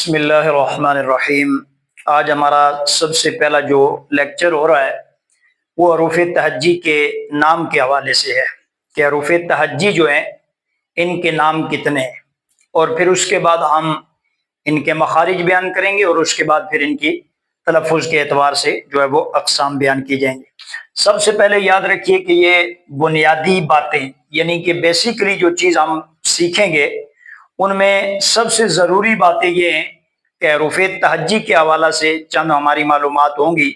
بسم اللہ الرحمن الرحیم۔ آج ہمارا سب سے پہلا جو لیکچر ہو رہا ہے وہ حروف تہجی کے نام کے حوالے سے ہے کہ حروف تہجی جو ہیں ان کے نام کتنے ہیں، اور پھر اس کے بعد ہم ان کے مخارج بیان کریں گے، اور اس کے بعد پھر ان کی تلفظ کے اعتبار سے جو ہے وہ اقسام بیان کی جائیں گے۔ سب سے پہلے یاد رکھیے کہ یہ بنیادی باتیں، یعنی کہ بیسیکلی جو چیز ہم سیکھیں گے ان میں سب سے ضروری باتیں یہ ہیں کہ حروف تہجی کے حوالہ سے چند ہماری معلومات ہوں گی،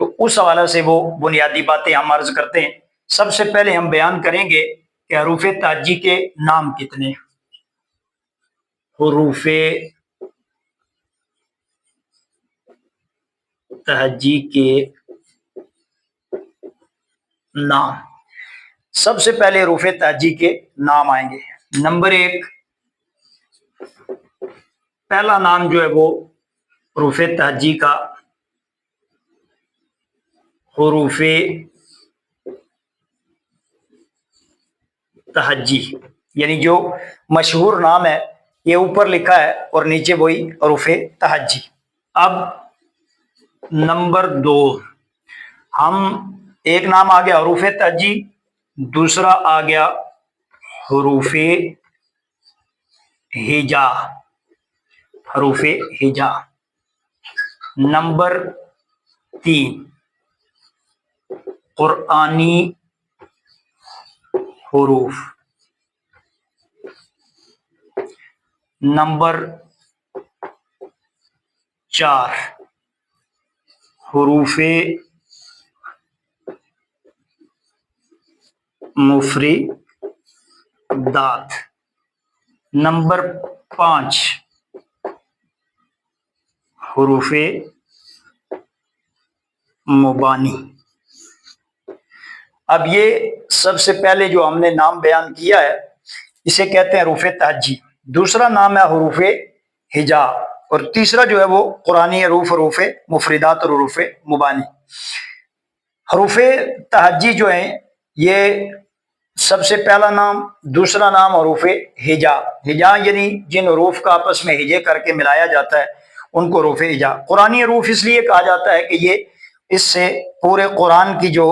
تو اس حوالے سے وہ بنیادی باتیں ہم عرض کرتے ہیں۔ سب سے پہلے ہم بیان کریں گے کہ حروف تہجی کے نام کتنے ہیں۔ حروف تہجی کے نام، سب سے پہلے حروف تہجی کے نام آئیں گے۔ نمبر ایک، پہلا نام جو ہے وہ حروف تہجی کا حروف تہجی، یعنی جو مشہور نام ہے یہ اوپر لکھا ہے اور نیچے وہی حروف تہجی۔ اب نمبر دو، ہم ایک نام آ گیا حروف تہجی، دوسرا آ گیا حروف ہجا، حروف ہجا۔ نمبر تین، قرآنی حروف۔ نمبر چار، حروف مفردات۔ نمبر پانچ، حروف مبانی۔ اب یہ سب سے پہلے جو ہم نے نام بیان کیا ہے اسے کہتے ہیں حروف تہجی، دوسرا نام ہے حروف ہجا، اور تیسرا جو ہے وہ قرآنی حروف، حروف مفردات اور حروف مبانی۔ حروف تہجی جو ہیں یہ سب سے پہلا نام، دوسرا نام حروف ہجا۔ ہجا یعنی جن حروف کا آپس میں ہجے کر کے ملایا جاتا ہے ان کو حروف ہجا۔ قرآنی حروف اس لیے کہا جاتا ہے کہ یہ اس سے پورے قرآن کی جو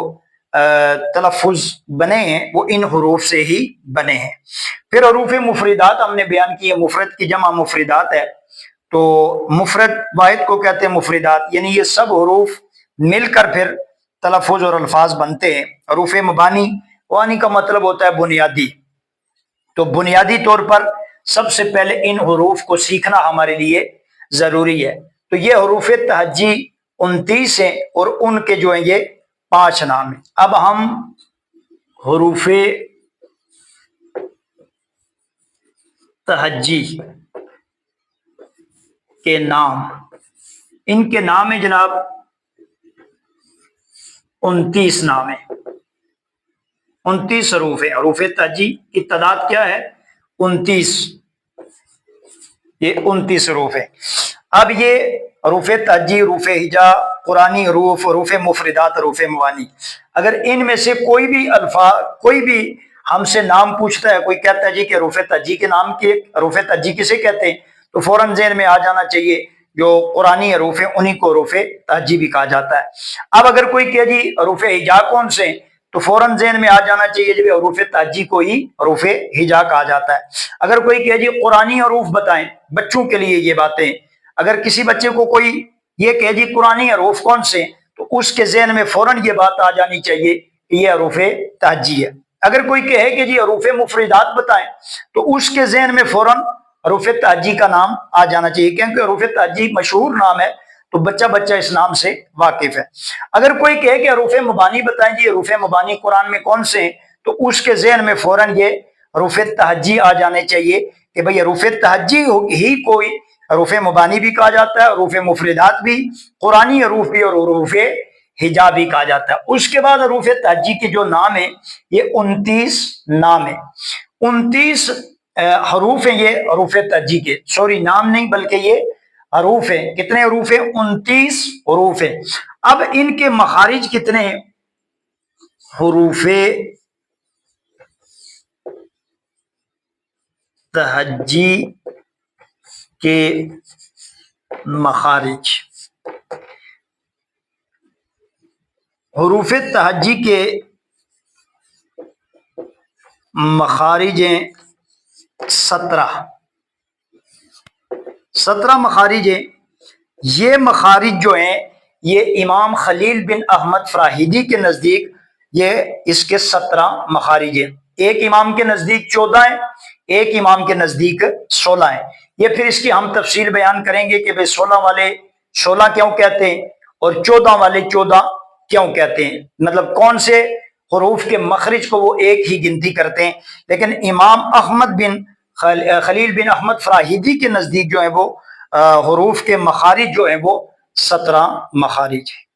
تلفظ بنے ہیں وہ ان حروف سے ہی بنے ہیں۔ پھر حروف مفردات ہم نے بیان کی ہے، مفرد کی جمع مفردات ہے، تو مفرد واحد کو کہتے ہیں مفردات، یعنی یہ سب حروف مل کر پھر تلفظ اور الفاظ بنتے ہیں۔ حروف مبانی، وانی کا مطلب ہوتا ہے بنیادی، تو بنیادی طور پر سب سے پہلے ان حروف کو سیکھنا ہمارے لیے ضروری ہے۔ تو یہ حروف تہجی 29 ہیں اور ان کے جو ہیں یہ 5 نام ہیں۔ اب ہم حروف تہجی کے نام، ان کے نام ہیں جناب 29 نام ہیں، 29 حروف ہیں۔ حروف تہجی کی تعداد کیا ہے؟ 29، یہ 29 حروف ہیں۔ اب یہ حروف تہجی، حروف ہجا، قرآنی حروف، حروف مفردات، حروف مبانی، اگر ان میں سے کوئی بھی الفاظ، کوئی بھی ہم سے نام پوچھتا ہے، کوئی کہتا ہے جی کہ حروف تہجی کے نام کے، حروف تہجی کسے کہتے ہیں، تو فوراً ذہن میں آ جانا چاہیے جو قرآنی حروف ہیں انہی کو حروف تہجی بھی کہا جاتا ہے۔ اب اگر کوئی کہ جی حروف ہجا کون سے ہیں، تو فوراً ذہن میں آ جانا چاہیے جب حروف تہجی کو ہی حروف ہجا کہا جاتا ہے۔ اگر کوئی کہ جی قرآنی حروف بتائیں، بچوں کے لیے یہ باتیں، اگر کسی بچے کو کوئی یہ کہ جی قرآنی حروف کون سے، تو اس کے ذہن میں فوراً یہ بات آ جانی چاہیے کہ یہ حروف تہجی ہے۔ اگر کوئی کہے کہ جی حروف مفردات بتائیں، تو اس کے ذہن میں فوراً حروف تہجی کا نام آ جانا چاہیے، کیونکہ حروف تہجی مشہور نام ہے تو بچہ بچہ اس نام سے واقف ہے۔ اگر کوئی کہے کہ حروف مبانی بتائیں جی حروف مبانی قرآن میں کون سے ہیں، تو اس کے ذہن میں فوراً یہ حروف تہجی آ جانے چاہیے کہ بھئی حروف تہجی ہی کوئی حروف مبانی بھی کہا جاتا ہے، حروف مفردات بھی، قرآنی حروف بھی، اور حروف ہجا بھی کہا جاتا ہے۔ اس کے بعد حروف تہجی کے جو نام ہیں یہ 29 نام ہیں، 29 حروف ہیں یہ حروف تہجی کے، سوری نام نہیں بلکہ یہ حروف ہیں۔ کتنے حروف ہیں؟ 29 حروف ہیں۔ اب ان کے مخارج کتنے ہیں؟ حروف تہجی کے مخارج. حروف تہجی کے مخارج ہیں 17 مخارج ہیں. یہ مخارج جو ہیں یہ امام خلیل بن احمد فراہیدی کے نزدیک یہ اس کے 17 مخارج ہیں. ایک امام کے نزدیک 14 ہیں، ایک امام کے نزدیک 16 ہیں. یہ پھر اس کی ہم تفصیل بیان کریں گے کہ 16 والے 16 کیوں کہتے ہیں اور 14 والے 14 کیوں کہتے ہیں، مطلب کون سے حروف کے مخرج کو وہ ایک ہی گنتی کرتے ہیں. لیکن امام احمد بن خلیل بن احمد فراہیدی کے نزدیک جو ہے وہ حروف کے مخارج جو ہیں وہ 17 مخارج ہیں.